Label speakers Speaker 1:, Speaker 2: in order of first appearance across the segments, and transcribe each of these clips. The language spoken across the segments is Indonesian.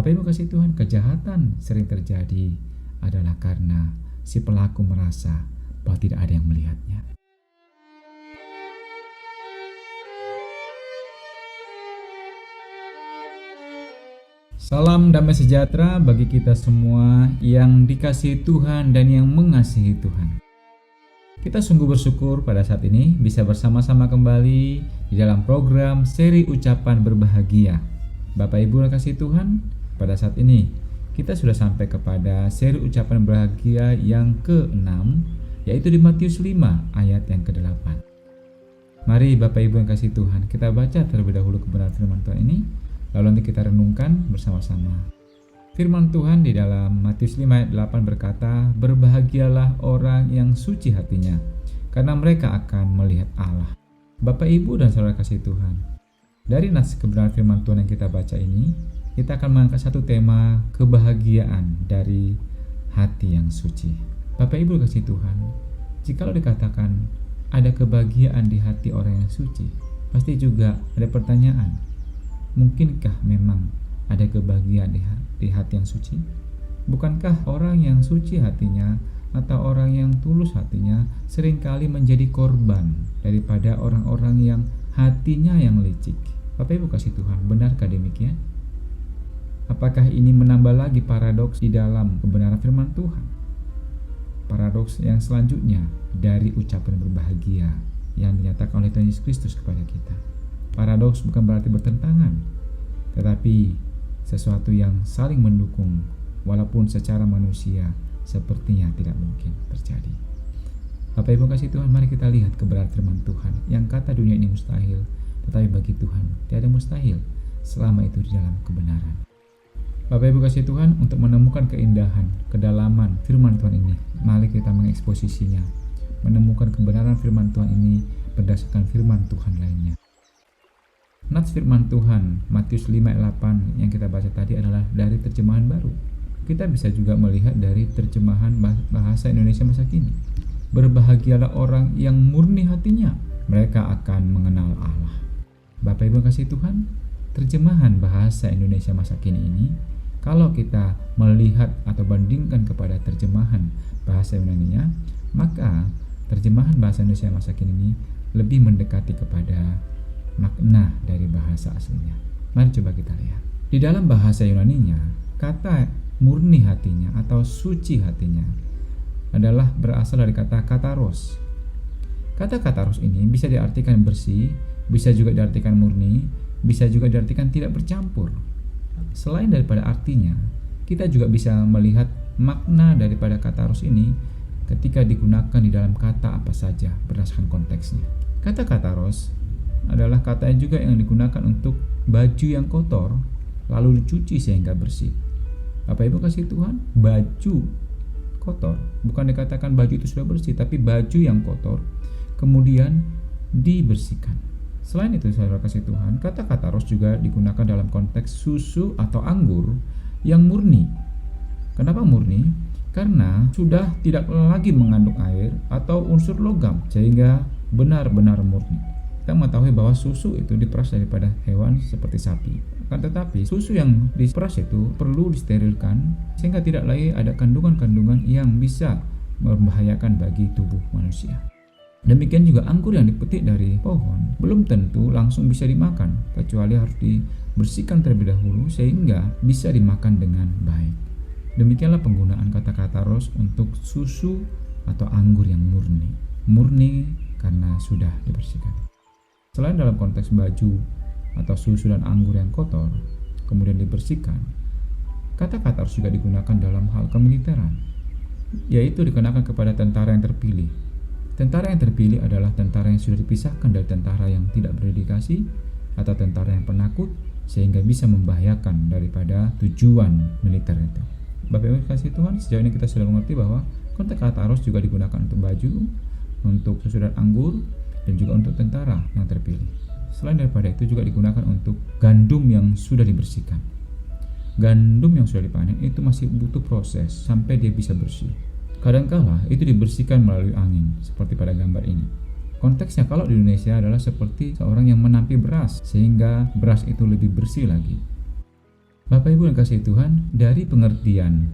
Speaker 1: Bapak Ibu kasih Tuhan, kejahatan sering terjadi adalah karena si pelaku merasa bahwa tidak ada yang melihatnya. Salam damai sejahtera bagi kita semua yang dikasihi Tuhan dan yang mengasihi Tuhan. Kita sungguh bersyukur pada saat ini bisa bersama-sama kembali di dalam program seri ucapan berbahagia. Bapak Ibu yang kasih Tuhan, pada saat ini kita sudah sampai kepada seri ucapan berbahagia yang ke-6, yaitu di Matius 5 ayat yang ke-8. Mari Bapak Ibu yang kasih Tuhan, kita baca terlebih dahulu kebenaran firman Tuhan ini, lalu nanti kita renungkan bersama-sama. Firman Tuhan di dalam Matius 5 ayat 8 berkata, "Berbahagialah orang yang suci hatinya, karena mereka akan melihat Allah." Bapak, Ibu, dan saudara kasih Tuhan, dari nas kebenaran firman Tuhan yang kita baca ini, kita akan mengangkat satu tema kebahagiaan dari hati yang suci. Bapak, Ibu kasih Tuhan, jikalau dikatakan ada kebahagiaan di hati orang yang suci, pasti juga ada pertanyaan, mungkinkah memang ada kebahagiaan di hati yang suci? Bukankah orang yang suci hatinya atau orang yang tulus hatinya seringkali menjadi korban daripada orang-orang yang hatinya yang licik? Bapak Ibu kasih Tuhan, benarkah demikian? Apakah ini menambah lagi paradoks di dalam kebenaran firman Tuhan? Paradoks yang selanjutnya dari ucapan berbahagia yang dinyatakan oleh Tuhan Yesus Kristus kepada kita. Paradoks bukan berarti bertentangan, tetapi sesuatu yang saling mendukung, walaupun secara manusia sepertinya tidak mungkin terjadi. Bapak Ibu kasih Tuhan, mari kita lihat kebenaran firman Tuhan yang kata dunia ini mustahil, tetapi bagi Tuhan tiada mustahil selama itu di dalam kebenaran. Bapak Ibu kasih Tuhan, untuk menemukan keindahan, kedalaman firman Tuhan ini, mari kita mengeksposisinya, menemukan kebenaran firman Tuhan ini berdasarkan firman Tuhan lainnya. Nats firman Tuhan Matius 5 ayat 8 yang kita baca tadi adalah dari terjemahan baru. Kita bisa juga melihat dari terjemahan bahasa Indonesia masa kini. Berbahagialah orang yang murni hatinya, mereka akan mengenal Allah. Bapak Ibu kasih Tuhan, terjemahan bahasa Indonesia masa kini ini, kalau kita melihat atau bandingkan kepada terjemahan bahasa Yunani-nya, maka terjemahan bahasa Indonesia masa kini ini lebih mendekati kepada makna dari bahasa aslinya. Mari coba kita lihat. Di dalam bahasa Yunani-nya, kata murni hatinya atau suci hatinya adalah berasal dari kata kataros. Kata kataros ini bisa diartikan bersih, bisa juga diartikan murni, bisa juga diartikan tidak bercampur. Selain daripada artinya, kita juga bisa melihat makna daripada kataros ini ketika digunakan di dalam kata apa saja berdasarkan konteksnya. Kata kataros adalah kata juga yang digunakan untuk baju yang kotor lalu dicuci sehingga bersih. Bapak Ibu kasih Tuhan, baju kotor, bukan dikatakan baju itu sudah bersih, tapi baju yang kotor kemudian dibersihkan. Selain itu saudara kasih Tuhan, kata kataros juga digunakan dalam konteks susu atau anggur yang murni. Kenapa murni? Karena sudah tidak lagi mengandung air atau unsur logam sehingga benar-benar murni. Kita mengetahui bahwa susu itu diperas daripada hewan seperti sapi. Akan tetapi susu yang diperas itu perlu disterilkan sehingga tidak lagi ada kandungan-kandungan yang bisa membahayakan bagi tubuh manusia. Demikian juga anggur yang dipetik dari pohon belum tentu langsung bisa dimakan, kecuali harus dibersihkan terlebih dahulu sehingga bisa dimakan dengan baik. Demikianlah penggunaan kata kataros untuk susu atau anggur yang murni. Murni karena sudah dibersihkan. Selain dalam konteks baju atau susu dan anggur yang kotor kemudian dibersihkan, kata kataros juga digunakan dalam hal kemiliteran, yaitu dikenakan kepada tentara yang terpilih. Tentara yang terpilih adalah tentara yang sudah dipisahkan dari tentara yang tidak berdedikasi atau tentara yang penakut sehingga bisa membahayakan daripada tujuan militer itu. Bapak Ibu kasih Tuhan, sejauh ini kita sudah mengerti bahwa konteks kataros juga digunakan untuk baju, untuk susu dan anggur, dan juga untuk tentara yang terpilih. Selain daripada itu juga digunakan untuk gandum yang sudah dibersihkan. Gandum yang sudah dipanen itu masih butuh proses sampai dia bisa bersih. Kadangkala itu dibersihkan melalui angin, seperti pada gambar ini. Konteksnya kalau di Indonesia adalah seperti seorang yang menampi beras, sehingga beras itu lebih bersih lagi. Bapak Ibu yang kasih Tuhan, dari pengertian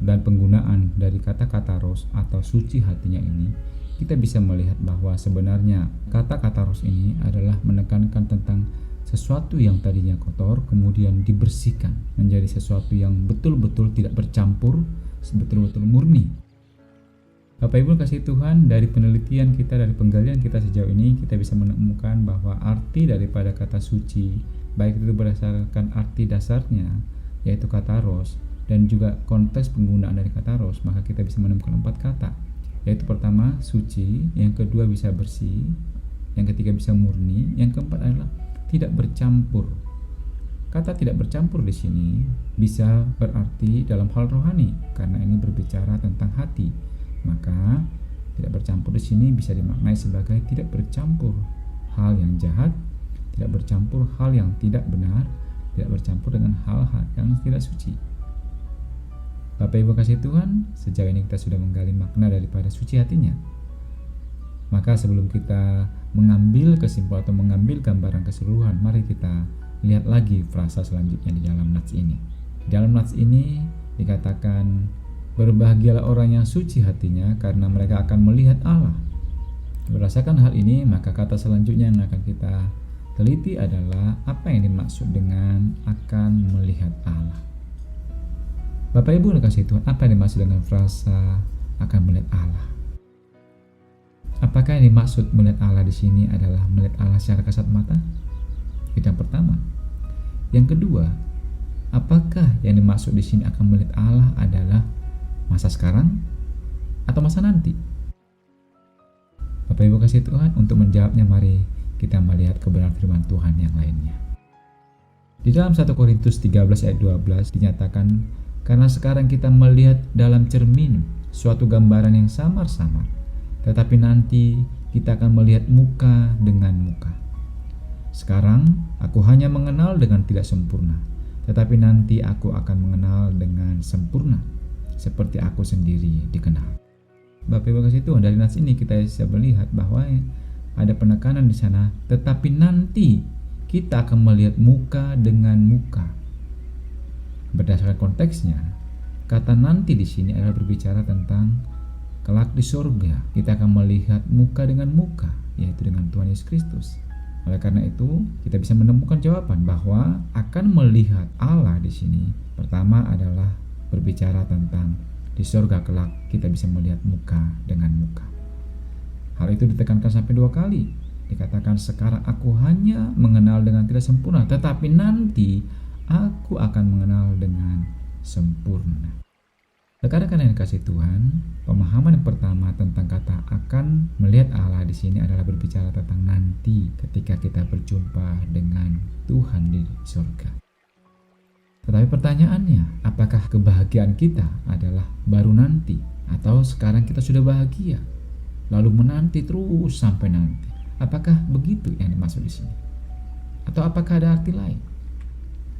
Speaker 1: dan penggunaan dari kata kataros atau suci hatinya ini, kita bisa melihat bahwa sebenarnya kata kataros ini adalah menekankan tentang sesuatu yang tadinya kotor kemudian dibersihkan menjadi sesuatu yang betul-betul tidak bercampur, betul-betul murni. Bapak Ibu kasih Tuhan, dari penelitian kita, dari penggalian kita sejauh ini, kita bisa menemukan bahwa arti daripada kata suci, baik itu berdasarkan arti dasarnya, yaitu kataros, dan juga konteks penggunaan dari kataros, maka kita bisa menemukan 4 kata, yaitu pertama suci, yang kedua bisa bersih, yang ketiga bisa murni, yang keempat adalah tidak bercampur. Kata tidak bercampur di sini bisa berarti dalam hal rohani, karena ini berbicara tentang hati. Maka tidak bercampur di sini bisa dimaknai sebagai tidak bercampur hal yang jahat, tidak bercampur hal yang tidak benar, tidak bercampur dengan hal-hal yang tidak suci. Bapak Ibu kasih Tuhan, sejauh ini kita sudah menggali makna daripada suci hatinya. Maka sebelum kita mengambil kesimpulan atau mengambil gambaran keseluruhan, mari kita lihat lagi frasa selanjutnya di dalam nats ini. Di dalam nats ini dikatakan, berbahagialah orang yang suci hatinya, karena mereka akan melihat Allah. Berdasarkan hal ini, maka kata selanjutnya yang akan kita teliti adalah apa yang dimaksud dengan akan melihat Allah. Bapak Ibu kasih Tuhan, apa yang dimaksud dengan frasa akan melihat Allah? Apakah yang dimaksud melihat Allah di sini adalah melihat Allah secara kasat mata? Itu yang pertama. Yang kedua, apakah yang dimaksud di sini akan melihat Allah adalah masa sekarang atau masa nanti? Bapak Ibu kasih Tuhan, untuk menjawabnya mari kita melihat kebenaran firman Tuhan yang lainnya. Di dalam 1 Korintus 13 ayat 12 dinyatakan, karena sekarang kita melihat dalam cermin suatu gambaran yang samar-samar, tetapi nanti kita akan melihat muka dengan muka. Sekarang aku hanya mengenal dengan tidak sempurna, tetapi nanti aku akan mengenal dengan sempurna, seperti aku sendiri dikenal. Bapak Ibu kasih Tuhan, dari nats ini kita bisa melihat bahwa ada penekanan di sana, tetapi nanti kita akan melihat muka dengan muka. Berdasarkan konteksnya, kata nanti di sini adalah berbicara tentang kelak di surga. Kita akan melihat muka dengan muka, yaitu dengan Tuhan Yesus Kristus. Oleh karena itu, kita bisa menemukan jawaban bahwa akan melihat Allah di sini. Pertama adalah berbicara tentang di surga kelak kita bisa melihat muka dengan muka. Hal itu ditekankan sampai 2 kali. Dikatakan sekarang aku hanya mengenal dengan tidak sempurna, tetapi nanti aku akan mengenal dengan sempurna. Rekan-rekan yang dikasihi Tuhan, pemahaman yang pertama tentang kata akan melihat Allah di sini adalah berbicara tentang nanti ketika kita berjumpa dengan Tuhan di surga. Tetapi pertanyaannya, apakah kebahagiaan kita adalah baru nanti atau sekarang kita sudah bahagia lalu menanti terus sampai nanti? Apakah begitu yang dimaksud di sini? Atau apakah ada arti lain?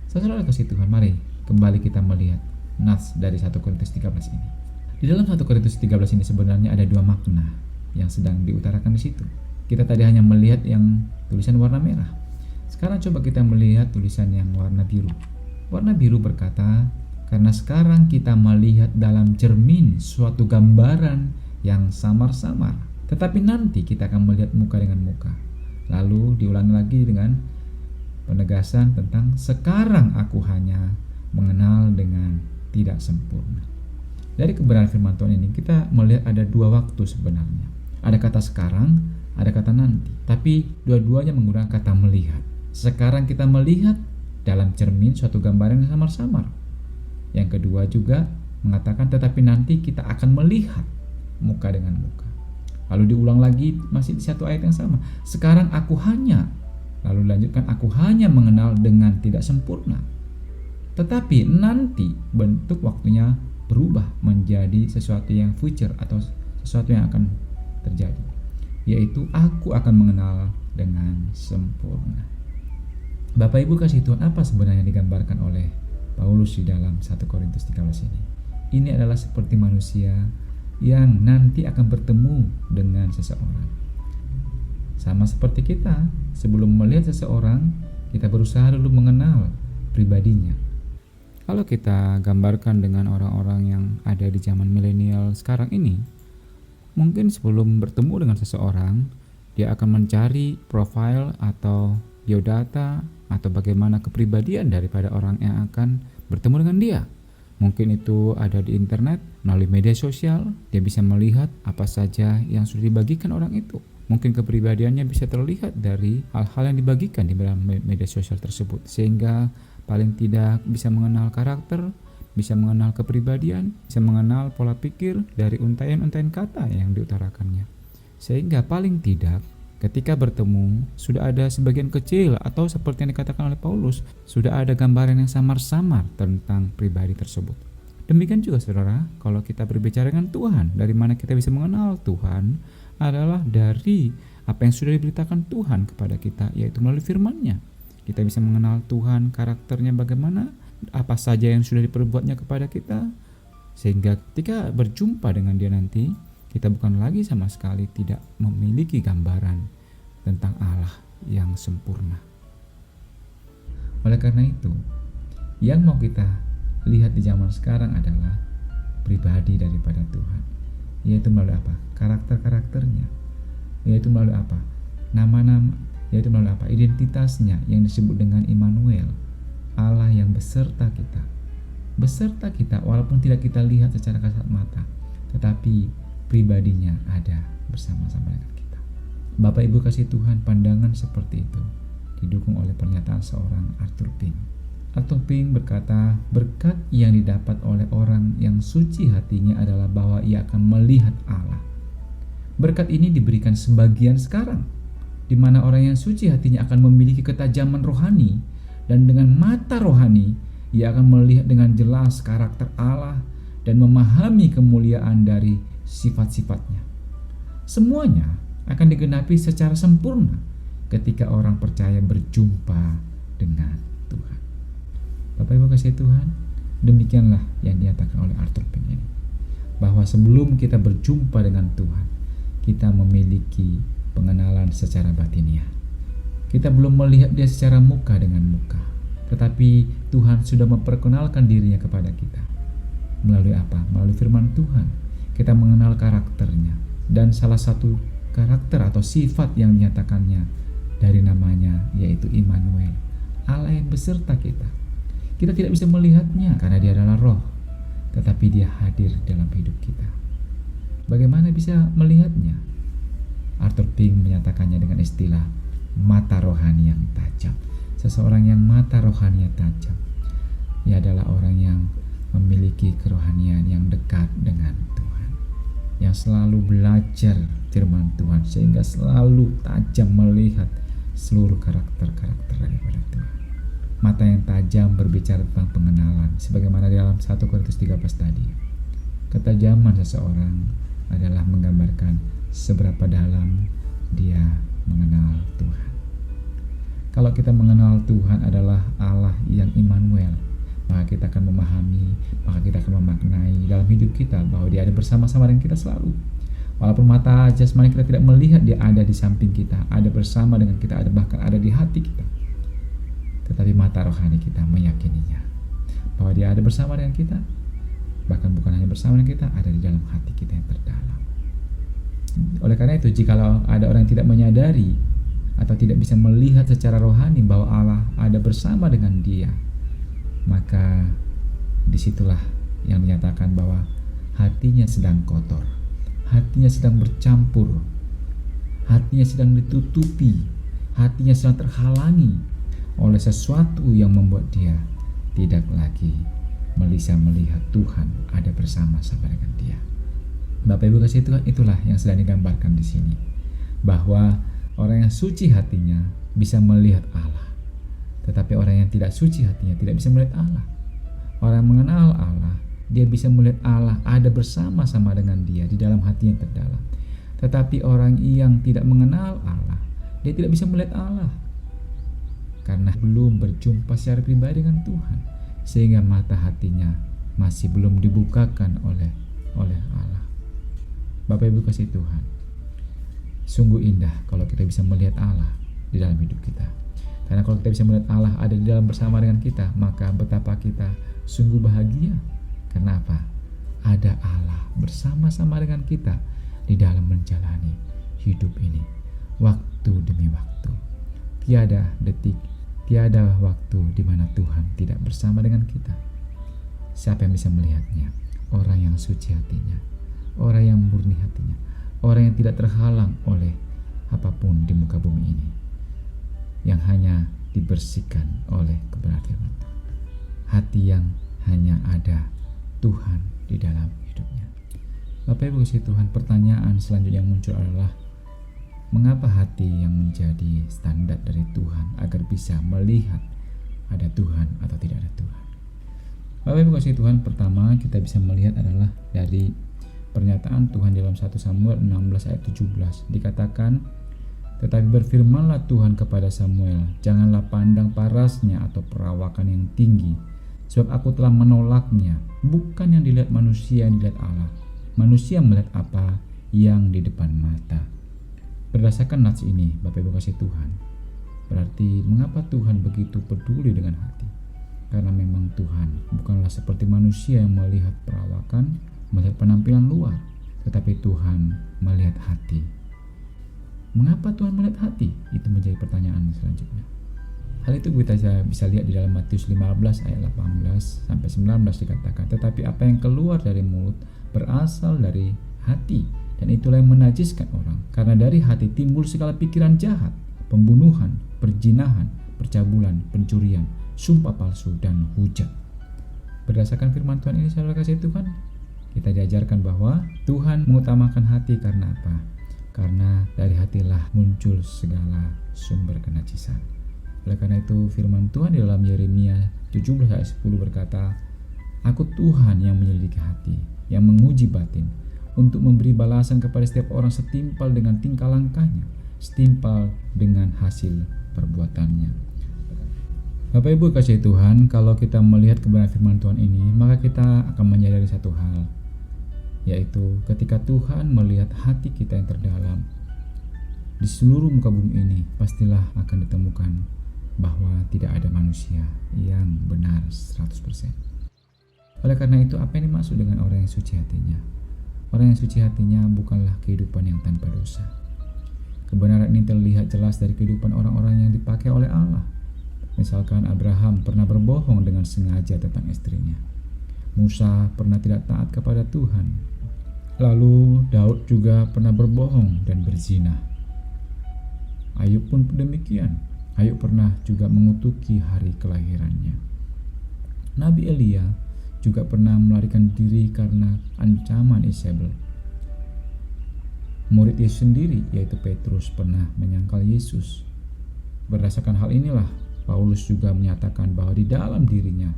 Speaker 1: Saudara kasih Tuhan, mari kembali kita melihat nats dari 1 Korintus 13 ini. Di dalam 1 Korintus 13 ini sebenarnya ada 2 makna yang sedang diutarakan di situ. Kita tadi hanya melihat yang tulisan warna merah. Sekarang coba kita melihat tulisan yang warna biru. Warna biru berkata, karena sekarang kita melihat dalam cermin suatu gambaran yang samar-samar, tetapi nanti kita akan melihat muka dengan muka. Lalu diulangi lagi dengan penegasan tentang sekarang aku hanya mengenal dengan tidak sempurna. Dari kebenaran firman Tuhan ini kita melihat ada 2 waktu sebenarnya. Ada kata sekarang, ada kata nanti. Tapi dua-duanya menggunakan kata melihat. Sekarang kita melihat dalam cermin suatu gambaran yang samar-samar. Yang kedua juga mengatakan tetapi nanti kita akan melihat muka dengan muka. Lalu diulang lagi masih di satu ayat yang sama. Sekarang aku hanya, lalu dilanjutkan aku hanya mengenal dengan tidak sempurna. Tetapi nanti bentuk waktunya berubah menjadi sesuatu yang future atau sesuatu yang akan terjadi, yaitu aku akan mengenal dengan sempurna. Bapak Ibu kasih Tuhan, apa sebenarnya digambarkan oleh Paulus di dalam 1 Korintus 13 ini? Ini adalah seperti manusia yang nanti akan bertemu dengan seseorang. Sama seperti kita, sebelum melihat seseorang, kita berusaha dulu mengenal pribadinya. Kalau kita gambarkan dengan orang-orang yang ada di zaman milenial sekarang ini, mungkin sebelum bertemu dengan seseorang, dia akan mencari profil atau biodata atau bagaimana kepribadian daripada orang yang akan bertemu dengan dia. Mungkin itu ada di internet, melalui media sosial, dia bisa melihat apa saja yang sudah dibagikan orang itu. Mungkin kepribadiannya bisa terlihat dari hal-hal yang dibagikan di dalam media sosial tersebut, sehingga paling tidak bisa mengenal karakter, bisa mengenal kepribadian, bisa mengenal pola pikir dari untaian-untaian kata yang diutarakannya. Sehingga paling tidak ketika bertemu sudah ada sebagian kecil atau seperti yang dikatakan oleh Paulus, sudah ada gambaran yang samar-samar tentang pribadi tersebut. Demikian juga saudara, kalau kita berbicara dengan Tuhan, dari mana kita bisa mengenal Tuhan adalah dari apa yang sudah diberitakan Tuhan kepada kita, yaitu melalui firman-Nya. Kita bisa mengenal Tuhan, karakternya bagaimana, apa saja yang sudah diperbuatnya kepada kita, sehingga ketika berjumpa dengan dia nanti, kita bukan lagi sama sekali tidak memiliki gambaran tentang Allah yang sempurna. Oleh karena itu, yang mau kita lihat di zaman sekarang adalah pribadi daripada Tuhan, yaitu melalui apa? Karakter-karakternya, yaitu melalui apa? Nama-nama, yaitu melalui apa? Identitasnya yang disebut dengan Immanuel, Allah yang beserta kita. Beserta kita walaupun tidak kita lihat secara kasat mata, tetapi pribadinya ada bersama-sama dengan kita. Bapak Ibu kasih Tuhan, pandangan seperti itu didukung oleh pernyataan seorang Arthur Pink. Arthur Pink berkata, berkat yang didapat oleh orang yang suci hatinya adalah bahwa ia akan melihat Allah. Berkat ini diberikan sebagian sekarang, di mana orang yang suci hatinya akan memiliki ketajaman rohani, dan dengan mata rohani ia akan melihat dengan jelas karakter Allah dan memahami kemuliaan dari sifat-sifatnya. Semuanya akan digenapi secara sempurna ketika orang percaya berjumpa dengan Tuhan. Bapak Ibu kasih Tuhan, demikianlah yang dinyatakan oleh Arthur Pink ini, bahwa sebelum kita berjumpa dengan Tuhan, kita memiliki pengenalan secara batiniah. Kita belum melihat dia secara muka dengan muka, tetapi Tuhan sudah memperkenalkan dirinya kepada kita. Melalui apa? Melalui firman Tuhan. Kita mengenal karakternya, dan salah satu karakter atau sifat yang dinyatakannya dari namanya yaitu Immanuel, Allah yang beserta kita. Kita tidak bisa melihatnya karena dia adalah roh, tetapi dia hadir dalam hidup kita. Bagaimana bisa melihatnya? Arthur Pink menyatakannya dengan istilah mata rohani yang tajam. Seseorang yang mata rohaninya tajam, ia adalah orang yang memiliki kerohanian yang dekat dengan Tuhan, yang selalu belajar firman Tuhan sehingga selalu tajam melihat seluruh karakter-karakter daripada Tuhan. Mata yang tajam berbicara tentang pengenalan, sebagaimana dalam 1 Korintus 13 tadi. Ketajaman seseorang adalah menggambarkan seberapa dalam dia mengenal Tuhan. Kalau kita mengenal Tuhan adalah Allah yang Immanuel, maka kita akan memahami, maka kita akan memaknai dalam hidup kita bahwa dia ada bersama-sama dengan kita selalu. Walaupun mata jasmani kita tidak melihat, dia ada di samping kita, ada bersama dengan kita, ada bahkan ada di hati kita. Tetapi mata rohani kita meyakininya bahwa dia ada bersama dengan kita, bahkan bukan hanya bersama dengan kita, ada di dalam hati kita yang terdalam. Oleh karena itu, jikalau ada orang yang tidak menyadari atau tidak bisa melihat secara rohani bahwa Allah ada bersama dengan dia, maka disitulah yang dinyatakan bahwa hatinya sedang kotor, hatinya sedang bercampur, hatinya sedang ditutupi, hatinya sedang terhalangi oleh sesuatu yang membuat dia tidak lagi bisa melihat Tuhan ada bersama-sama dengan dia. Bapak Ibu kasih Tuhan, itulah yang sedang digambarkan di sini, bahwa orang yang suci hatinya bisa melihat Allah, tetapi orang yang tidak suci hatinya tidak bisa melihat Allah. Orang yang mengenal Allah, dia bisa melihat Allah ada bersama-sama dengan dia di dalam hati yang terdalam. Tetapi orang yang tidak mengenal Allah, dia tidak bisa melihat Allah karena belum berjumpa secara pribadi dengan Tuhan, sehingga mata hatinya masih belum dibukakan oleh Allah. Bapak Ibu kasih Tuhan, sungguh indah kalau kita bisa melihat Allah di dalam hidup kita. Karena kalau kita bisa melihat Allah ada di dalam bersama dengan kita, maka betapa kita sungguh bahagia. Kenapa? Ada Allah bersama-sama dengan kita di dalam menjalani hidup ini, waktu demi waktu. Tiada detik, tiada waktu di mana Tuhan tidak bersama dengan kita. Siapa yang bisa melihatnya? Orang yang suci hatinya, orang yang murni hatinya, orang yang tidak terhalang oleh apapun di muka bumi ini, yang hanya dibersihkan oleh kebenaran firman Tuhan. Hati yang hanya ada Tuhan di dalam hidupnya. Bapak Ibu kasih Tuhan, pertanyaan selanjutnya yang muncul adalah, mengapa hati yang menjadi standar dari Tuhan agar bisa melihat ada Tuhan atau tidak ada Tuhan? Bapak Ibu kasih Tuhan, pertama kita bisa melihat adalah dari pernyataan Tuhan dalam 1 Samuel 16 ayat 17. Dikatakan, tetapi berfirmanlah Tuhan kepada Samuel, janganlah pandang parasnya atau perawakan yang tinggi, sebab aku telah menolaknya. Bukan yang dilihat manusia, yang dilihat Allah. Manusia melihat apa yang di depan mata. Berdasarkan nats ini, Bapak Ibu kasih Tuhan, berarti mengapa Tuhan begitu peduli dengan hati? Karena memang Tuhan bukanlah seperti manusia yang melihat perawakan, melihat penampilan luar, tetapi Tuhan melihat hati. Mengapa Tuhan melihat hati? Itu menjadi pertanyaan selanjutnya. Hal itu kita bisa lihat di dalam Matius 15 ayat 18 sampai 19 dikatakan, tetapi apa yang keluar dari mulut berasal dari hati, dan itulah yang menajiskan orang. Karena dari hati timbul segala pikiran jahat, pembunuhan, perzinahan, percabulan, pencurian, sumpah palsu, dan hujat. Berdasarkan firman Tuhan ini, saudara kasih Tuhan, kita diajarkan bahwa Tuhan mengutamakan hati. Karena apa? Karena dari hatilah muncul segala sumber kenajisan. Oleh karena itu firman Tuhan di dalam Yeremia 17 ayat 10 berkata, aku Tuhan yang menyelidiki hati, yang menguji batin, untuk memberi balasan kepada setiap orang setimpal dengan tingkah langkahnya, setimpal dengan hasil perbuatannya. Bapak Ibu kasih Tuhan, kalau kita melihat kebenaran firman Tuhan ini, maka kita akan menyadari satu hal, yaitu ketika Tuhan melihat hati kita yang terdalam di seluruh muka bumi ini, pastilah akan ditemukan bahwa tidak ada manusia yang benar 100%. Oleh karena itu, apa yang dimaksud dengan orang yang suci hatinya? Orang yang suci hatinya bukanlah kehidupan yang tanpa dosa. Kebenaran ini terlihat jelas dari kehidupan orang-orang yang dipakai oleh Allah. Misalkan Abraham pernah berbohong dengan sengaja tentang istrinya. Musa pernah tidak taat kepada Tuhan. Lalu Daud juga pernah berbohong dan berzina. Ayub pun demikian. Ayub pernah juga mengutuki hari kelahirannya. Nabi Elia juga pernah melarikan diri karena ancaman Isabel. Murid Yesus sendiri, yaitu Petrus, pernah menyangkal Yesus. Berdasarkan hal inilah Paulus juga menyatakan bahwa di dalam dirinya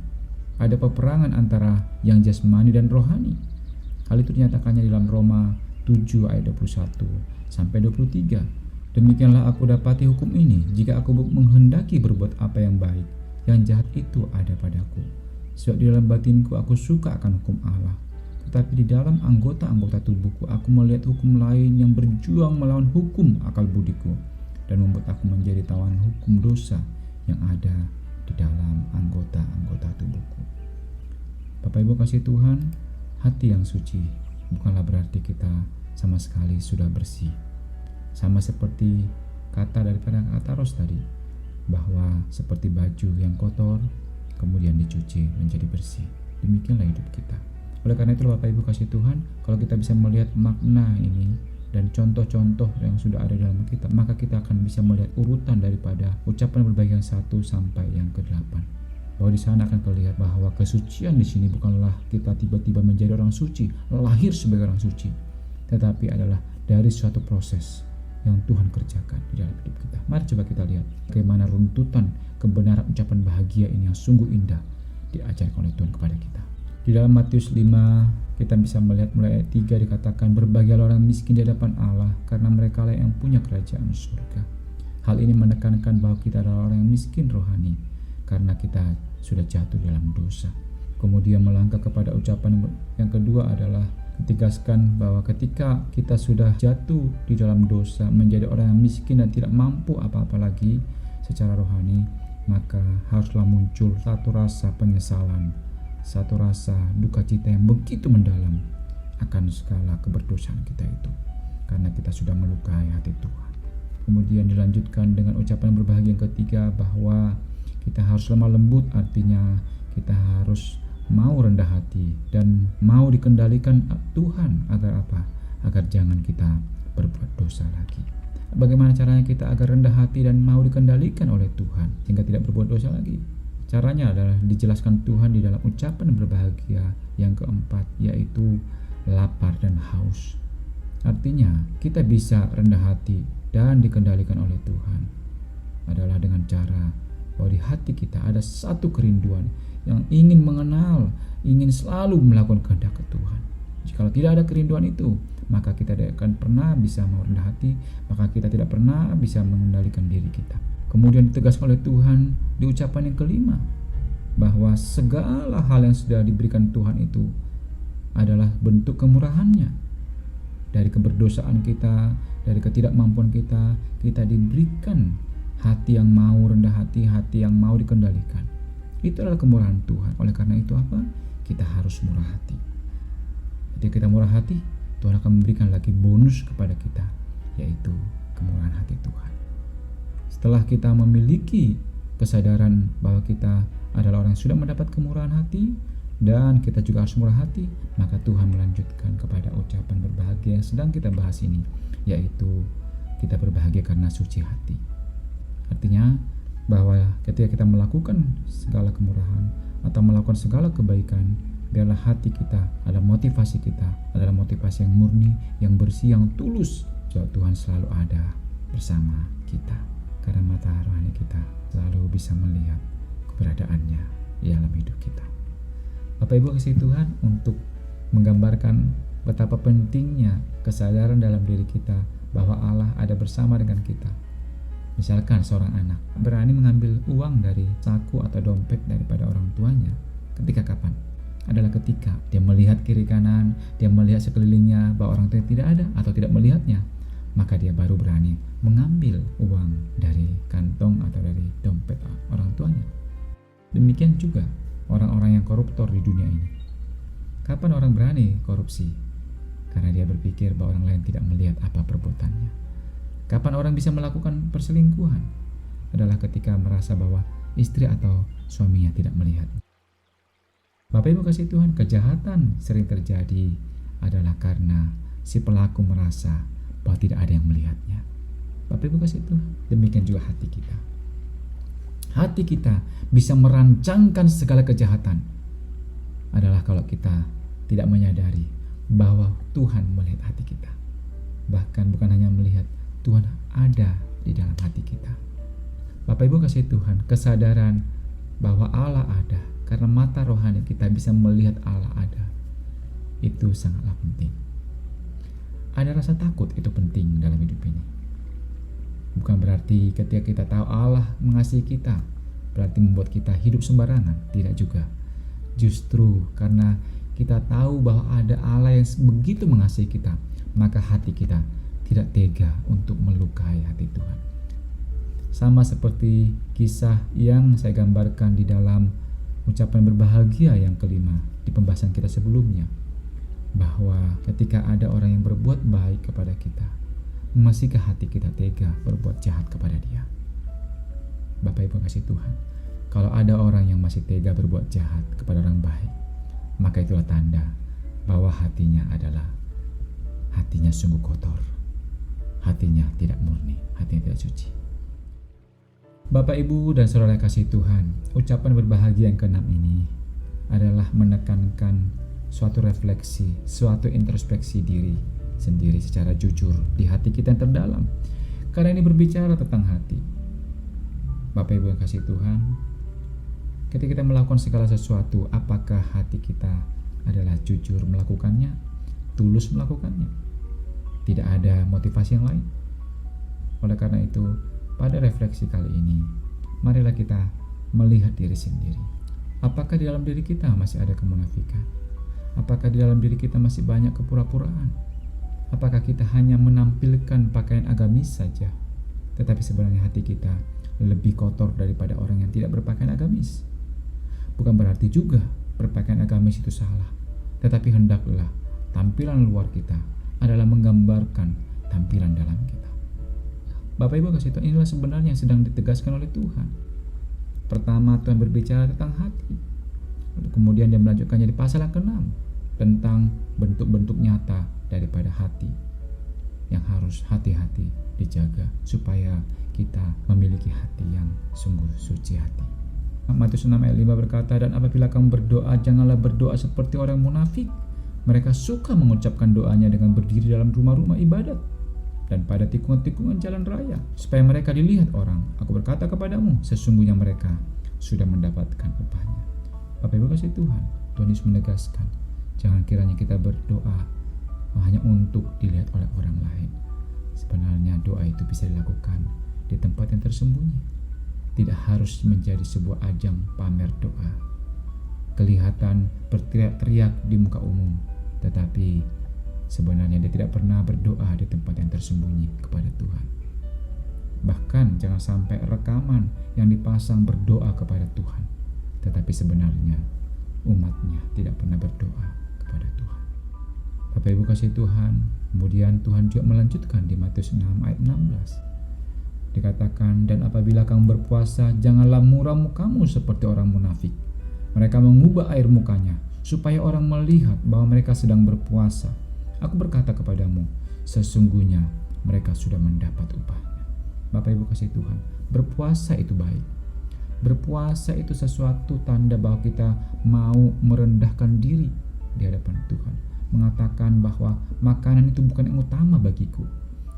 Speaker 1: ada peperangan antara yang jasmani dan rohani. Hal itu dinyatakannya dalam Roma 7 ayat 21 sampai 23. Demikianlah aku dapati hukum ini, jika aku menghendaki berbuat apa yang baik, yang jahat itu ada padaku. Sebab di dalam batinku aku suka akan hukum Allah, tetapi di dalam anggota-anggota tubuhku aku melihat hukum lain yang berjuang melawan hukum akal budiku, dan membuat aku menjadi tawanan hukum dosa yang ada di dalam anggota-anggota tubuhku. Bapak Ibu kasih Tuhan, hati yang suci bukanlah berarti kita sama sekali sudah bersih. Sama seperti kata daripada kata Ros tadi, bahwa seperti baju yang kotor kemudian dicuci menjadi bersih. Demikianlah hidup kita. Oleh karena itu Bapak Ibu kasih Tuhan, kalau kita bisa melihat makna ini dan contoh-contoh yang sudah ada dalam kita, maka kita akan bisa melihat urutan daripada ucapan berbahagia yang 1 sampai yang ke-8. Bahwa di sana akan terlihat bahwa kesucian di sini bukanlah kita tiba-tiba menjadi orang suci, lahir sebagai orang suci, tetapi adalah dari suatu proses yang Tuhan kerjakan di dalam hidup kita. Mari coba kita lihat bagaimana runtutan kebenaran ucapan bahagia ini yang sungguh indah diajarkan oleh Tuhan kepada kita. Di dalam Matius 5 kita bisa melihat mulai ayat 3 dikatakan, berbahagialah orang miskin di hadapan Allah, karena mereka lah yang punya kerajaan surga. Hal ini menekankan bahwa kita adalah orang yang miskin rohani karena kita sudah jatuh dalam dosa. Kemudian melangkah kepada ucapan yang kedua adalah tegaskan bahwa ketika kita sudah jatuh di dalam dosa, menjadi orang yang miskin dan tidak mampu apa-apa lagi, secara rohani, maka haruslah muncul satu rasa penyesalan, satu rasa duka cita yang begitu mendalam akan segala keberdosaan kita itu, karena kita sudah melukai hati Tuhan. Kemudian dilanjutkan dengan ucapan berbahagia yang ketiga, bahwa kita harus lemah lembut, artinya kita harus mau rendah hati dan mau dikendalikan Tuhan. Agar apa? Agar jangan kita berbuat dosa lagi. Bagaimana caranya kita agar rendah hati dan mau dikendalikan oleh Tuhan sehingga tidak berbuat dosa lagi? Caranya adalah dijelaskan Tuhan di dalam ucapan berbahagia yang keempat, yaitu lapar dan haus. Artinya kita bisa rendah hati dan dikendalikan oleh Tuhan adalah dengan cara bahwa di hati kita ada satu kerinduan yang ingin mengenal, ingin selalu melakukan kehendak Tuhan. Jika tidak ada kerinduan itu, maka kita tidak akan pernah bisa mau rendah hati, maka kita tidak pernah bisa mengendalikan diri kita. Kemudian ditegaskan oleh Tuhan di ucapan yang kelima, bahwa segala hal yang sudah diberikan Tuhan itu adalah bentuk kemurahan-Nya. Dari keberdosaan kita, dari ketidakmampuan kita, kita diberikan hati yang mau rendah hati, hati yang mau dikendalikan. Itu adalah kemurahan Tuhan. Oleh karena itu apa? Kita harus murah hati. Ketika kita murah hati, Tuhan akan memberikan lagi bonus kepada kita, yaitu kemurahan hati Tuhan. Setelah kita memiliki kesadaran bahwa kita adalah orang yang sudah mendapat kemurahan hati dan kita juga harus murah hati, maka Tuhan melanjutkan kepada ucapan berbahagia yang sedang kita bahas ini, yaitu kita berbahagia karena suci hati. Artinya bahwa ketika kita melakukan segala kemurahan atau melakukan segala kebaikan, biarlah hati kita adalah motivasi kita, adalah motivasi yang murni, yang bersih, yang tulus, bahwa Tuhan selalu ada bersama kita, karena mata rohani kita selalu bisa melihat keberadaannya di dalam hidup kita. Bapak Ibu kasih Tuhan, untuk menggambarkan betapa pentingnya kesadaran dalam diri kita bahwa Allah ada bersama dengan kita. Misalkan seorang anak berani mengambil uang dari saku atau dompet daripada orang tuanya. Ketika kapan? Adalah ketika dia melihat kiri kanan, dia melihat sekelilingnya bahwa orang tuanya tidak ada atau tidak melihatnya. Maka dia baru berani mengambil uang dari kantong atau dari dompet orang tuanya. Demikian juga orang-orang yang koruptor di dunia ini. Kapan orang berani korupsi? Karena dia berpikir bahwa orang lain tidak melihat apa perbuatannya. Kapan orang bisa melakukan perselingkuhan? Adalah ketika merasa bahwa istri atau suaminya tidak melihat. Bapak Ibu kasih Tuhan, kejahatan sering terjadi adalah karena si pelaku merasa bahwa tidak ada yang melihatnya. Bapak Ibu kasih Tuhan, demikian juga hati kita. Hati kita bisa merancangkan segala kejahatan adalah kalau kita tidak menyadari bahwa Tuhan melihat hati kita. Bahkan bukan hanya melihat, Tuhan ada di dalam hati kita. Bapak Ibu kasih Tuhan, kesadaran bahwa Allah ada karena mata rohani kita bisa melihat Allah ada, itu sangatlah penting. Ada rasa takut, itu penting dalam hidup ini. Bukan berarti ketika kita tahu Allah mengasihi kita berarti membuat kita hidup sembarangan, tidak juga. Justru karena kita tahu bahwa ada Allah yang begitu mengasihi kita, maka hati kita tidak tega untuk melukai hati Tuhan. Sama seperti kisah yang saya gambarkan di dalam ucapan berbahagia yang kelima di pembahasan kita sebelumnya, bahwa ketika ada orang yang berbuat baik kepada kita, masihkah hati kita tega berbuat jahat kepada dia? Bapak Ibu kasih Tuhan, kalau ada orang yang masih tega berbuat jahat kepada orang baik, maka itulah tanda bahwa hatinya sungguh kotor, hatinya tidak murni, hatinya tidak suci. Bapak Ibu dan Saudara kasih Tuhan, ucapan berbahagia yang keenam ini adalah menekankan suatu refleksi, suatu introspeksi diri sendiri secara jujur di hati kita yang terdalam. Karena ini berbicara tentang hati. Bapak Ibu yang kasih Tuhan, ketika kita melakukan segala sesuatu, apakah hati kita adalah jujur melakukannya, tulus melakukannya? Tidak ada motivasi yang lain. Oleh karena itu, pada refleksi kali ini, marilah kita melihat diri sendiri. Apakah di dalam diri kita masih ada kemunafikan? Apakah di dalam diri kita masih banyak kepura-puraan? Apakah kita hanya menampilkan pakaian agamis saja, tetapi sebenarnya hati kita lebih kotor daripada orang yang tidak berpakaian agamis. Bukan berarti juga berpakaian agamis itu salah, tetapi hendaklah tampilan luar kita adalah menggambarkan tampilan dalam kita. Bapak Ibu kasih Tuhan, inilah sebenarnya yang sedang ditegaskan oleh Tuhan. Pertama, Tuhan berbicara tentang hati. Kemudian dia melanjutkannya di pasal yang ke-6 tentang bentuk-bentuk nyata daripada hati yang harus hati-hati dijaga supaya kita memiliki hati yang sungguh suci hati. Matius 6 ayat 5 berkata, "Dan apabila kamu berdoa, janganlah berdoa seperti orang munafik. Mereka suka mengucapkan doanya dengan berdiri dalam rumah-rumah ibadat dan pada tikungan-tikungan jalan raya, supaya mereka dilihat orang. Aku berkata kepadamu, sesungguhnya mereka sudah mendapatkan upahnya." Bapak Ibu kasih Tuhan, Tuhan Yesus menegaskan, jangan kiranya kita berdoa hanya untuk dilihat oleh orang lain. Sebenarnya doa itu bisa dilakukan di tempat yang tersembunyi. Tidak harus menjadi sebuah ajang pamer doa, kelihatan berteriak-teriak di muka umum, tetapi sebenarnya dia tidak pernah berdoa di tempat yang tersembunyi kepada Tuhan. Bahkan jangan sampai rekaman yang dipasang berdoa kepada Tuhan, tetapi sebenarnya umatnya tidak pernah berdoa kepada Tuhan. Bapak Ibu kasih Tuhan, kemudian Tuhan juga melanjutkan di Matius 6 ayat 16. Dikatakan, "Dan apabila kamu berpuasa, janganlah muram mukamu seperti orang munafik. Mereka mengubah air mukanya, supaya orang melihat bahwa mereka sedang berpuasa. Aku berkata kepadamu, sesungguhnya mereka sudah mendapat upahnya." Bapak Ibu kasih Tuhan, berpuasa itu baik. Berpuasa itu sesuatu tanda bahwa kita mau merendahkan diri di hadapan Tuhan. Mengatakan bahwa makanan itu bukan yang utama bagiku.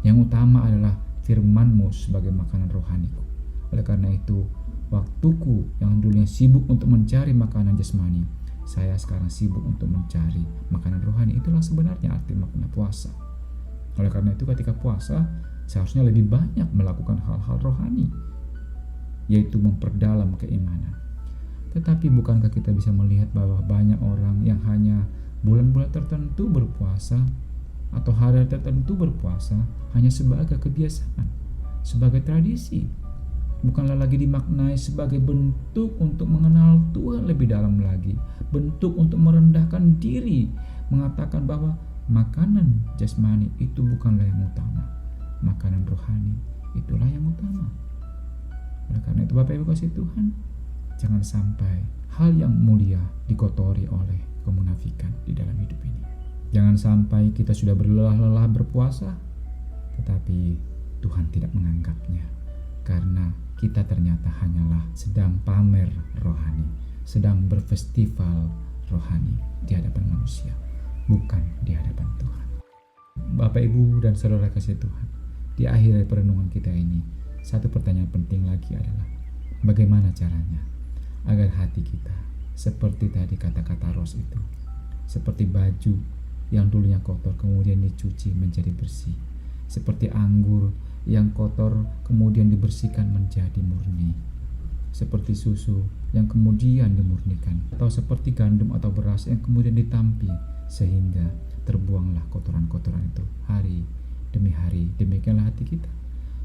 Speaker 1: Yang utama adalah firman-Mu sebagai makanan rohaniku. Oleh karena itu, waktuku yang dulunya sibuk untuk mencari makanan jasmani, saya sekarang sibuk untuk mencari makanan rohani. Itulah sebenarnya arti makna puasa. Oleh karena itu, ketika puasa, seharusnya lebih banyak melakukan hal-hal rohani, yaitu memperdalam keimanan. Tetapi bukankah kita bisa melihat bahwa banyak orang yang hanya bulan-bulan tertentu berpuasa atau hari tertentu berpuasa hanya sebagai kebiasaan, sebagai tradisi, bukanlah lagi dimaknai sebagai bentuk untuk mengenal Tuhan lebih dalam lagi, bentuk untuk merendahkan diri, mengatakan bahwa makanan jasmani itu bukanlah yang utama, makanan rohani itulah yang utama. Oleh karena itu Bapak Ibu kasih Tuhan, jangan sampai hal yang mulia dikotori oleh kemunafikan di dalam hidup ini. Jangan sampai kita sudah berlelah-lelah berpuasa, tetapi Tuhan tidak menganggapnya, karena kita ternyata hanyalah sedang pamer rohani, sedang berfestival rohani di hadapan manusia, bukan di hadapan Tuhan. Bapak Ibu dan saudara kasih Tuhan, di akhir perenungan kita ini, satu pertanyaan penting lagi adalah, bagaimana caranya agar hati kita seperti tadi kata-kata Ros itu, seperti baju yang dulunya kotor kemudian dicuci menjadi bersih, seperti anggur yang kotor kemudian dibersihkan menjadi murni, seperti susu yang kemudian dimurnikan, atau seperti gandum atau beras yang kemudian ditampi sehingga terbuanglah kotoran-kotoran itu hari demi hari. Demikianlah hati kita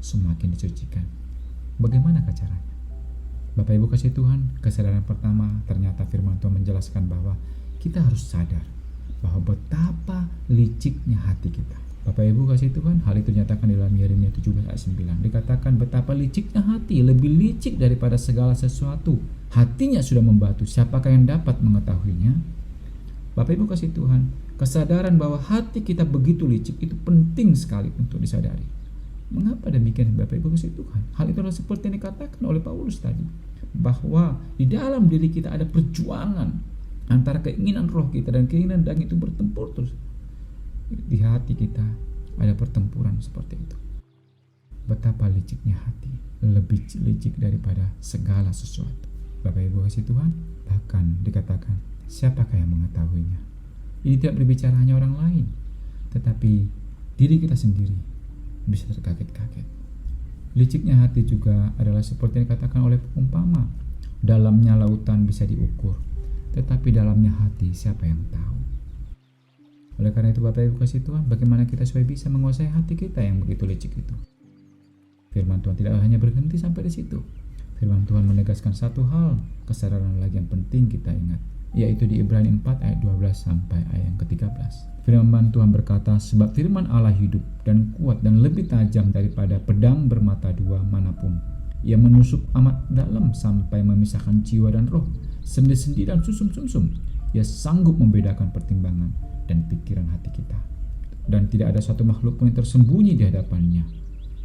Speaker 1: semakin disucikan. Bagaimana caranya? Bapak Ibu kasih Tuhan, kesadaran pertama ternyata firman Tuhan menjelaskan bahwa kita harus sadar bahwa betapa liciknya hati kita. Bapak Ibu kasih Tuhan, hal itu dinyatakan dalam Yeremia 17 ayat 9. Dikatakan betapa liciknya hati, lebih licik daripada segala sesuatu. Hatinya sudah membatu, siapakah yang dapat mengetahuinya? Bapak Ibu kasih Tuhan, kesadaran bahwa hati kita begitu licik itu penting sekali untuk disadari. Mengapa demikian Bapak Ibu kasih Tuhan? Hal itu adalah seperti yang dikatakan oleh Paulus tadi, bahwa di dalam diri kita ada perjuangan antara keinginan roh kita dan keinginan daging itu bertempur terus. Di hati kita ada pertempuran seperti itu. Betapa liciknya hati, lebih licik daripada segala sesuatu. Bapak Ibu kasih Tuhan, bahkan dikatakan, siapakah yang mengetahuinya? Ini tidak berbicara hanya orang lain, tetapi diri kita sendiri bisa terkaget-kaget. Liciknya hati juga adalah seperti yang dikatakan oleh umpama, dalamnya lautan bisa diukur, tetapi dalamnya hati siapa yang tahu? Oleh karena itu Bapak Ibu kasih Tuhan, bagaimana kita supaya bisa menguasai hati kita yang begitu licik itu? Firman Tuhan tidak hanya berhenti sampai di situ. Firman Tuhan menegaskan satu hal, kesadaran lagi yang penting kita ingat, yaitu di Ibrani 4 ayat 12 sampai ayat yang ke-13. Firman Tuhan berkata, sebab firman Allah hidup dan kuat dan lebih tajam daripada pedang bermata dua manapun. Ia menusuk amat dalam sampai memisahkan jiwa dan roh, sendi-sendi dan sumsum-sumsum. Ia sanggup membedakan pertimbangan dan pikiran hati kita. Dan tidak ada satu makhluk pun yang tersembunyi di hadapannya.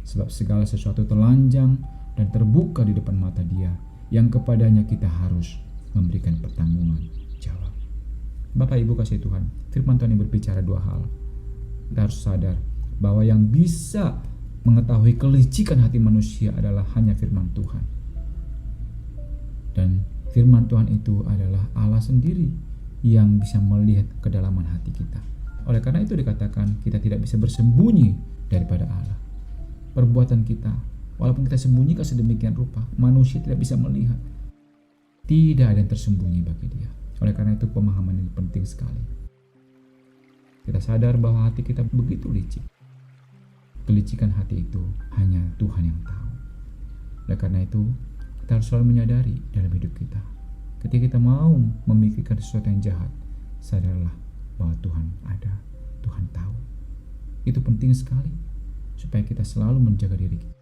Speaker 1: Sebab segala sesuatu telanjang dan terbuka di depan mata Dia, yang kepadanya kita harus memberikan pertanggungan jawab. Bapak Ibu kasih Tuhan, firman Tuhan ini berbicara dua hal. Kita harus sadar bahwa yang bisa mengetahui kelicikan hati manusia adalah hanya firman Tuhan. Dan firman Tuhan itu adalah Allah sendiri yang bisa melihat kedalaman hati kita. Oleh karena itu dikatakan kita tidak bisa bersembunyi daripada Allah. Perbuatan kita, walaupun kita sembunyikan sedemikian rupa, manusia tidak bisa melihat. Tidak ada yang tersembunyi bagi Dia. Oleh karena itu pemahaman ini penting sekali. Kita sadar bahwa hati kita begitu licik. Kelicikan hati itu hanya Tuhan yang tahu. Oleh karena itu kita harus selalu menyadari dalam hidup kita, ketika kita mau memikirkan sesuatu yang jahat, sadarlah bahwa Tuhan ada, Tuhan tahu. Itu penting sekali supaya kita selalu menjaga diri kita.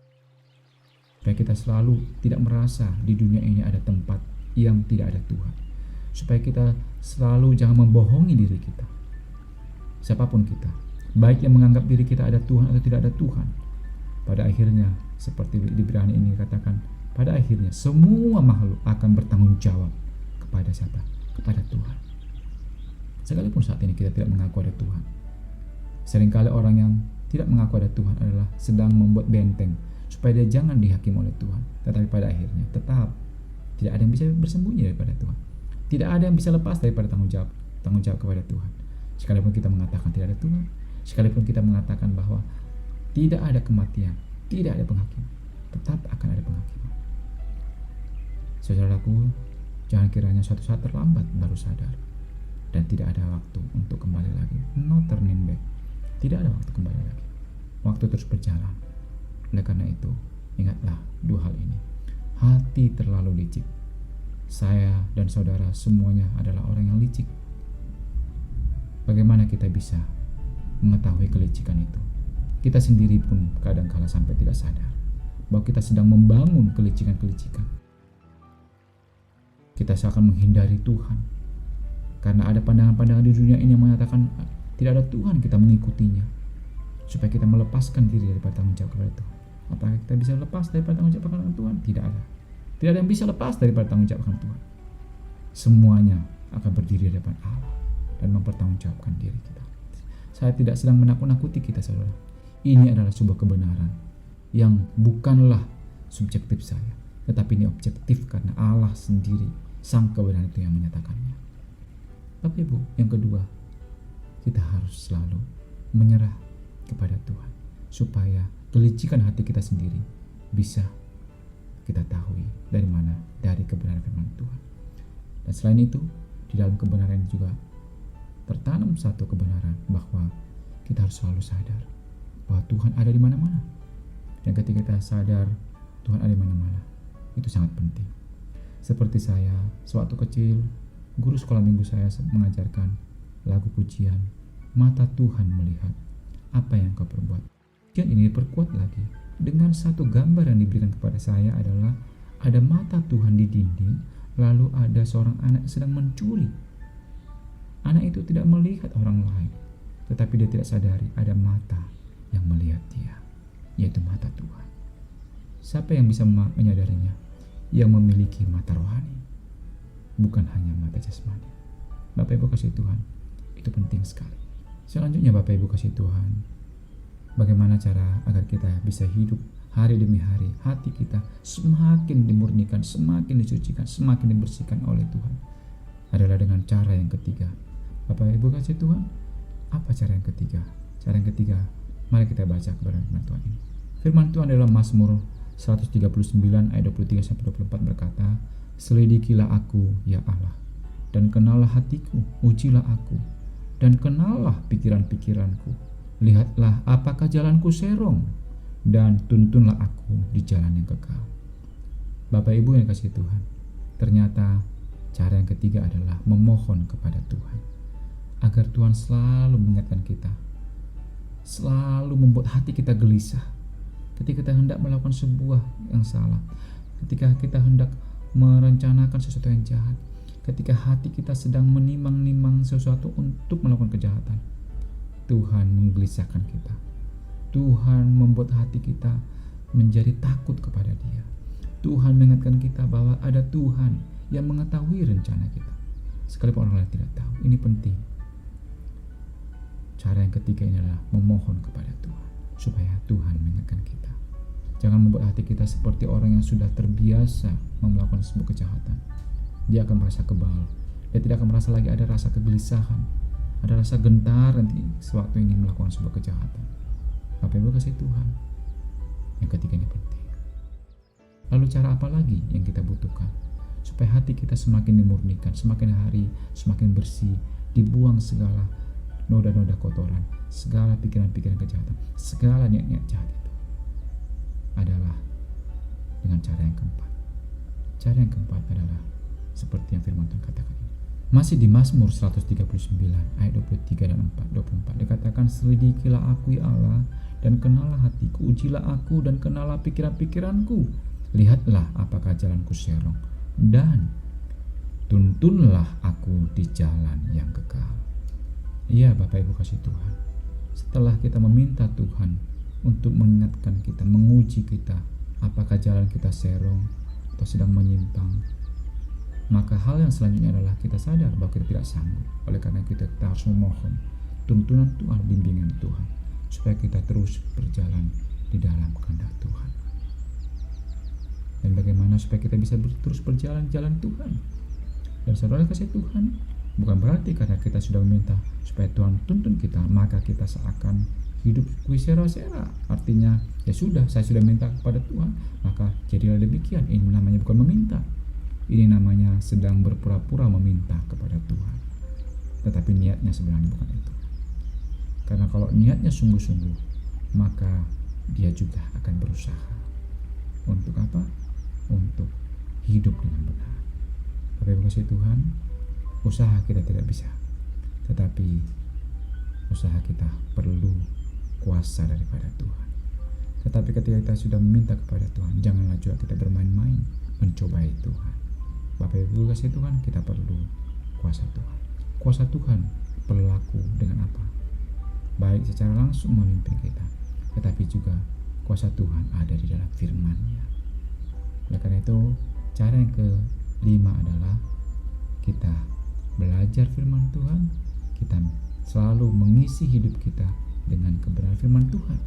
Speaker 1: Supaya kita selalu tidak merasa di dunia ini ada tempat yang tidak ada Tuhan. Supaya kita selalu jangan membohongi diri kita. Siapapun kita, baik yang menganggap diri kita ada Tuhan atau tidak ada Tuhan, pada akhirnya seperti di Ibrani ini katakan, pada akhirnya semua makhluk akan bertanggung jawab kepada siapa? Kepada Tuhan. Sekalipun saat ini kita tidak mengaku ada Tuhan. Seringkali orang yang tidak mengaku ada Tuhan adalah sedang membuat benteng supaya dia jangan dihakimi oleh Tuhan. Tetapi pada akhirnya tetap tidak ada yang bisa bersembunyi daripada Tuhan. Tidak ada yang bisa lepas daripada tanggung jawab kepada Tuhan. Sekalipun kita mengatakan tidak ada Tuhan, sekalipun kita mengatakan bahwa tidak ada kematian, tidak ada penghakiman, tetap akan ada penghakiman. Saudaraku, jangan kiranya suatu saat terlambat baru sadar dan tidak ada waktu untuk kembali lagi. No turning back. Tidak ada waktu kembali lagi. Waktu terus berjalan. Oleh karena itu, ingatlah dua hal ini. Hati terlalu licik. Saya dan saudara semuanya adalah orang yang licik. Bagaimana kita bisa mengetahui kelicikan itu? Kita sendiri pun kadang-kala sampai tidak sadar bahwa kita sedang membangun kelicikan-kelicikan. Kita seakan menghindari Tuhan karena ada pandangan-pandangan di dunia ini yang mengatakan tidak ada Tuhan, kita mengikutinya supaya kita melepaskan diri daripada tanggung jawab kepada Tuhan. Apakah kita bisa lepas daripada tanggung jawab kepada Tuhan? Tidak ada. Tidak ada yang bisa lepas daripada tanggung jawab kepada Tuhan. Semuanya akan berdiri di depan Allah dan mempertanggungjawabkan diri kita. Saya tidak sedang menakut-nakuti kita, saudara. Ini adalah sebuah kebenaran yang bukanlah subjektif saya, tetapi ini objektif karena Allah sendiri, sang kebenaran itu yang menyatakannya. Bapak Ibu, yang kedua, kita harus selalu menyerah kepada Tuhan supaya kelicikan hati kita sendiri bisa kita tahu dari mana? Dari kebenaran firman Tuhan. Dan selain itu, di dalam kebenaran juga tertanam satu kebenaran bahwa kita harus selalu sadar bahwa Tuhan ada di mana-mana. Dan ketika kita sadar Tuhan ada di mana-mana, itu sangat penting. Seperti saya, sewaktu kecil, guru sekolah minggu saya mengajarkan lagu pujian, mata Tuhan melihat apa yang kau perbuat. Dan ini diperkuat lagi dengan satu gambar yang diberikan kepada saya adalah ada mata Tuhan di dinding, lalu ada seorang anak yang sedang mencuri. Anak itu tidak melihat orang lain, tetapi dia tidak sadari ada mata yang melihat dia, yaitu mata Tuhan. Siapa yang bisa menyadarinya? Yang memiliki mata rohani, bukan hanya mata jasmani. Bapak Ibu kasih Tuhan, itu penting sekali. Selanjutnya Bapak Ibu kasih Tuhan, bagaimana cara agar kita bisa hidup hari demi hari, hati kita semakin dimurnikan, semakin disucikan, semakin dibersihkan oleh Tuhan, adalah dengan cara yang ketiga. Bapak Ibu kasih Tuhan, apa cara yang ketiga? Cara yang ketiga, mari kita baca kepada firman Tuhan ini. Firman Tuhan adalah Mazmur 139 ayat 23-24 berkata, selidikilah aku ya Allah, dan kenallah hatiku, ujilah aku, dan kenallah pikiran-pikiranku. Lihatlah apakah jalanku serong, dan tuntunlah aku di jalan yang kekal. Bapak Ibu yang kasih Tuhan, ternyata cara yang ketiga adalah memohon kepada Tuhan, agar Tuhan selalu mengingatkan kita, selalu membuat hati kita gelisah ketika kita hendak melakukan sebuah yang salah, ketika kita hendak merencanakan sesuatu yang jahat, ketika hati kita sedang menimang-nimang sesuatu untuk melakukan kejahatan. Tuhan menggelisahkan kita. Tuhan membuat hati kita menjadi takut kepada Dia. Tuhan mengingatkan kita bahwa ada Tuhan yang mengetahui rencana kita, sekalipun orang lain tidak tahu. Ini penting. Cara yang ketiga ini adalah memohon kepada Tuhan, supaya Tuhan mengingatkan kita. Jangan membuat hati kita seperti orang yang sudah terbiasa melakukan sebuah kejahatan. Dia akan merasa kebal. Dia tidak akan merasa lagi ada rasa kegelisahan, ada rasa gentar nanti sewaktu ini melakukan sebuah kejahatan. Bapak Ibu kasih Tuhan, yang ketiga ini penting. Lalu cara apa lagi yang kita butuhkan supaya hati kita semakin dimurnikan, semakin hari semakin bersih, dibuang segala noda-noda kotoran, segala pikiran-pikiran kejahatan, segala niat-niat jahat itu? Adalah dengan cara yang keempat. Cara yang keempat adalah seperti yang firman Tuhan katakan ini. Masih di Mazmur 139 ayat 23 dan 24 dikatakan, selidikilah aku ya Allah dan kenalah hatiku, ujilah aku dan kenalah pikiran-pikiranku. Lihatlah apakah jalanku serong, dan tuntunlah aku di jalan yang kekal. Iya Bapak Ibu kasih Tuhan, setelah kita meminta Tuhan untuk mengingatkan kita, menguji kita, apakah jalan kita serong atau sedang menyimpang, maka hal yang selanjutnya adalah kita sadar bahwa kita tidak sanggup. Oleh karena kita harus memohon tuntunan Tuhan, bimbingan Tuhan, supaya kita terus berjalan di dalam kehendak Tuhan. Dan bagaimana supaya kita bisa terus berjalan jalan Tuhan? Dan saudara kasih Tuhan, bukan berarti karena kita sudah meminta supaya Tuhan tuntun kita, maka kita seakan hidup kuisera-sera. Artinya, ya sudah, saya sudah minta kepada Tuhan, maka jadilah demikian. Ini namanya bukan meminta. Ini namanya sedang berpura-pura meminta kepada Tuhan. Tetapi niatnya sebenarnya bukan itu. Karena kalau niatnya sungguh-sungguh, maka dia juga akan berusaha. Untuk apa? Untuk hidup dengan benar. Bapak Ibu kasih Tuhan, usaha kita tidak bisa, tetapi usaha kita perlu kuasa daripada Tuhan. Tetapi ketika kita sudah meminta kepada Tuhan, janganlah juga kita bermain-main mencobai Tuhan. Bapak Ibu kasih Tuhan, kita perlu kuasa Tuhan. Kuasa Tuhan berlaku dengan apa? Baik secara langsung memimpin kita, tetapi juga kuasa Tuhan ada di dalam firman-Nya. Oleh karena itu, cara yang kelima adalah kita belajar firman Tuhan, kita selalu mengisi hidup kita dengan kebenaran firman Tuhan.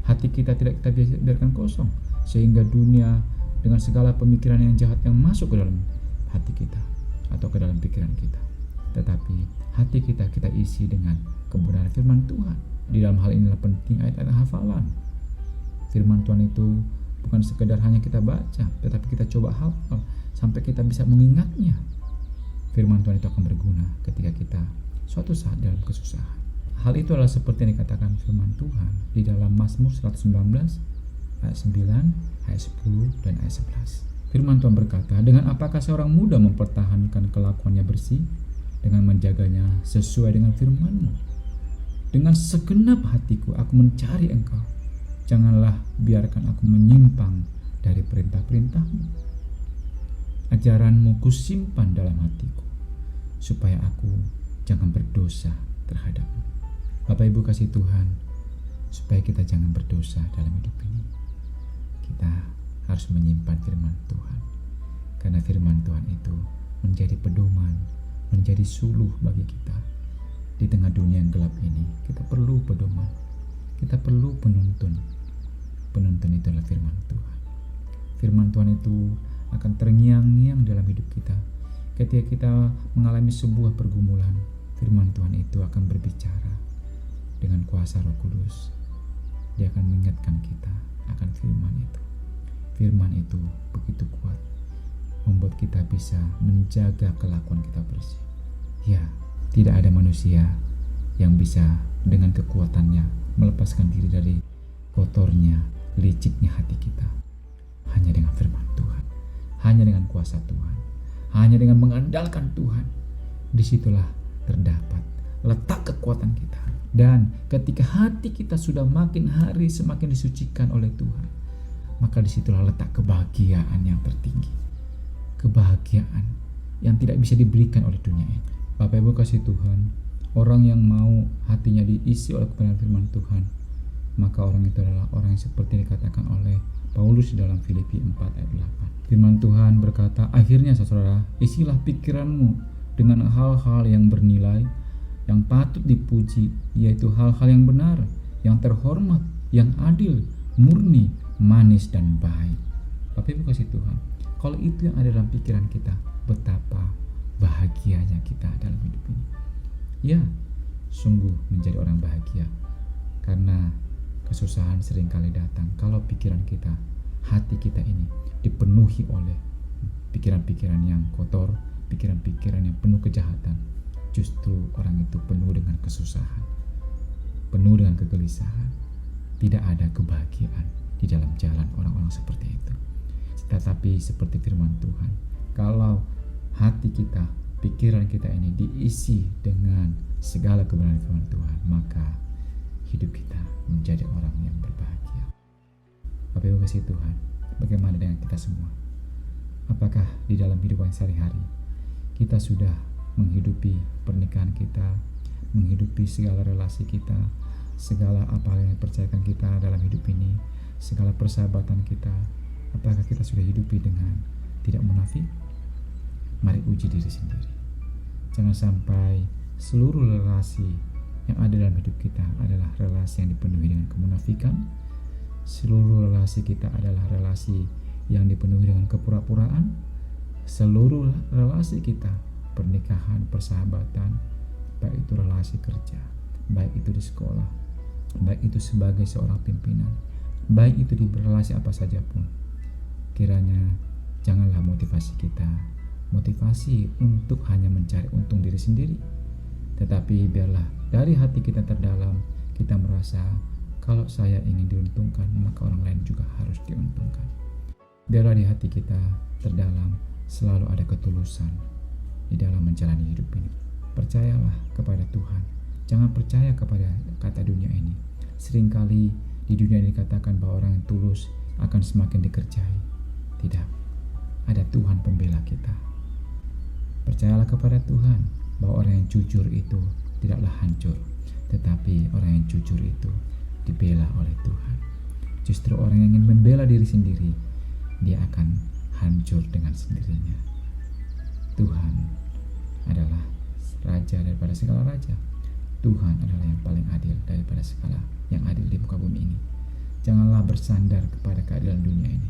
Speaker 1: Hati kita tidak kita biarkan kosong, sehingga dunia dengan segala pemikiran yang jahat yang masuk ke dalam hati kita atau ke dalam pikiran kita. Tetapi hati kita isi dengan kebenaran firman Tuhan. Di dalam hal inilah penting ayat-ayat hafalan. Firman Tuhan itu bukan sekedar hanya kita baca, tetapi kita coba hafal sampai kita bisa mengingatnya. Firman Tuhan itu akan berguna ketika kita suatu saat dalam kesusahan. Hal itu adalah seperti yang dikatakan firman Tuhan di dalam Mazmur 119 ayat 9, ayat 10 dan ayat 11. Firman Tuhan berkata, dengan apakah seorang muda mempertahankan kelakuannya bersih? Dengan menjaganya sesuai dengan firman-Mu. Dengan segenap hatiku aku mencari Engkau. Janganlah biarkan aku menyimpang dari perintah-perintah-Mu. Ajaran-Mu kusimpan dalam hatiku, supaya aku jangan berdosa terhadap-Mu. Bapak Ibu kasih Tuhan, supaya kita jangan berdosa dalam hidup ini, kita harus menyimpan firman Tuhan. Karena firman Tuhan itu menjadi pedoman, menjadi suluh bagi kita. Di tengah dunia yang gelap ini, kita perlu pedoman, kita perlu penuntun. Penuntun itu adalah firman Tuhan. Firman Tuhan itu akan terngiang-ngiang dalam hidup kita. Ketika kita mengalami sebuah pergumulan, firman Tuhan itu akan berbicara dengan kuasa Roh Kudus. Dia akan mengingatkan kita akan firman itu. Firman itu begitu kuat, membuat kita bisa menjaga kelakuan kita bersih. Ya, tidak ada manusia yang bisa dengan kekuatannya melepaskan diri dari kotornya liciknya hati kita. Hanya dengan firman Tuhan, hanya dengan kuasa Tuhan, hanya dengan mengandalkan Tuhan, disitulah terdapat letak kekuatan kita. Dan ketika hati kita sudah makin hari semakin disucikan oleh Tuhan, maka disitulah letak kebahagiaan yang tertinggi, kebahagiaan yang tidak bisa diberikan oleh dunia ini. Bapak Ibu kasih Tuhan, orang yang mau hatinya diisi oleh kebenaran firman Tuhan, maka orang itu adalah orang yang seperti dikatakan oleh Paulus di dalam Filipi 4 ayat 8. Firman Tuhan berkata, akhirnya saudara, isilah pikiranmu dengan hal-hal yang bernilai, yang patut dipuji, yaitu hal-hal yang benar, yang terhormat, yang adil, murni, manis, dan baik. Bapak Ibu kasih Tuhan, kalau itu yang ada dalam pikiran kita, betapa bahagianya kita dalam hidup ini. Ya, sungguh menjadi orang bahagia, karena kesusahan seringkali datang kalau pikiran kita, hati kita ini dipenuhi oleh pikiran-pikiran yang kotor, pikiran-pikiran yang penuh kejahatan. Justru orang itu penuh dengan kesusahan, penuh dengan kegelisahan. Tidak ada kebahagiaan di dalam jalan orang-orang seperti itu. Tetapi seperti firman Tuhan, kalau hati kita, pikiran kita ini diisi dengan segala kebenaran firman Tuhan, maka hidup kita menjadi orang yang berbahagia. Bapak Ibu kasih Tuhan, bagaimana dengan kita semua? Apakah di dalam kehidupan sehari-hari kita sudah menghidupi pernikahan kita, menghidupi segala relasi kita, segala apa yang dipercayakan kita dalam hidup ini, segala persahabatan kita, apakah kita sudah hidupi dengan tidak munafik? Mari uji diri sendiri. Jangan sampai seluruh relasi yang ada dalam hidup kita adalah relasi yang dipenuhi dengan kemunafikan. Seluruh relasi kita adalah relasi yang dipenuhi dengan kepura-puraan. Seluruh relasi kita, pernikahan, persahabatan, baik itu relasi kerja, baik itu di sekolah, baik itu sebagai seorang pimpinan, baik itu di relasi apa saja pun, kiranya janganlah motivasi kita motivasi untuk hanya mencari untung diri sendiri, tetapi biarlah dari hati kita terdalam kita merasa kalau saya ingin diuntungkan, maka orang lain juga harus diuntungkan. Biarlah di hati kita terdalam selalu ada ketulusan di dalam menjalani hidup ini. Percayalah kepada Tuhan, jangan percaya kepada kata dunia ini. Seringkali di dunia ini dikatakan bahwa orang yang tulus akan semakin dikerjai. Tidak, ada Tuhan pembela kita. Percayalah kepada Tuhan bahwa orang yang jujur itu tidaklah hancur, tetapi orang yang jujur itu dibela oleh Tuhan. Justru orang yang ingin membela diri sendiri, dia akan hancur dengan sendirinya. Tuhan adalah raja daripada segala raja. Tuhan adalah yang paling adil daripada segala yang adil di muka bumi ini. Janganlah bersandar kepada keadilan dunia ini.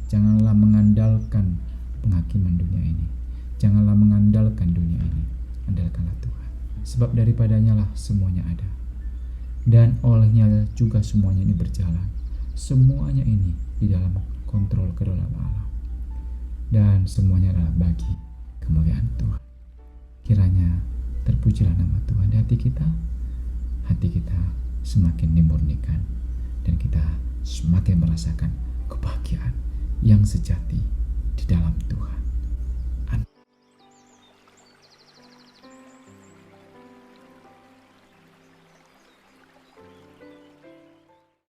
Speaker 1: Janganlah mengandalkan penghakiman dunia ini. Janganlah mengandalkan dunia ini. Andalkanlah Tuhan. Sebab daripadanya lah semuanya ada. Dan olehnya juga semuanya ini berjalan. Semuanya ini di dalam kontrol kedaulatan Allah. Dan semuanya adalah bagi kemuliaan Tuhan. Kiranya terpujilah nama Tuhan di hati kita. Hati kita semakin dimurnikan dan kita semakin merasakan kebahagiaan yang sejati di dalam Tuhan.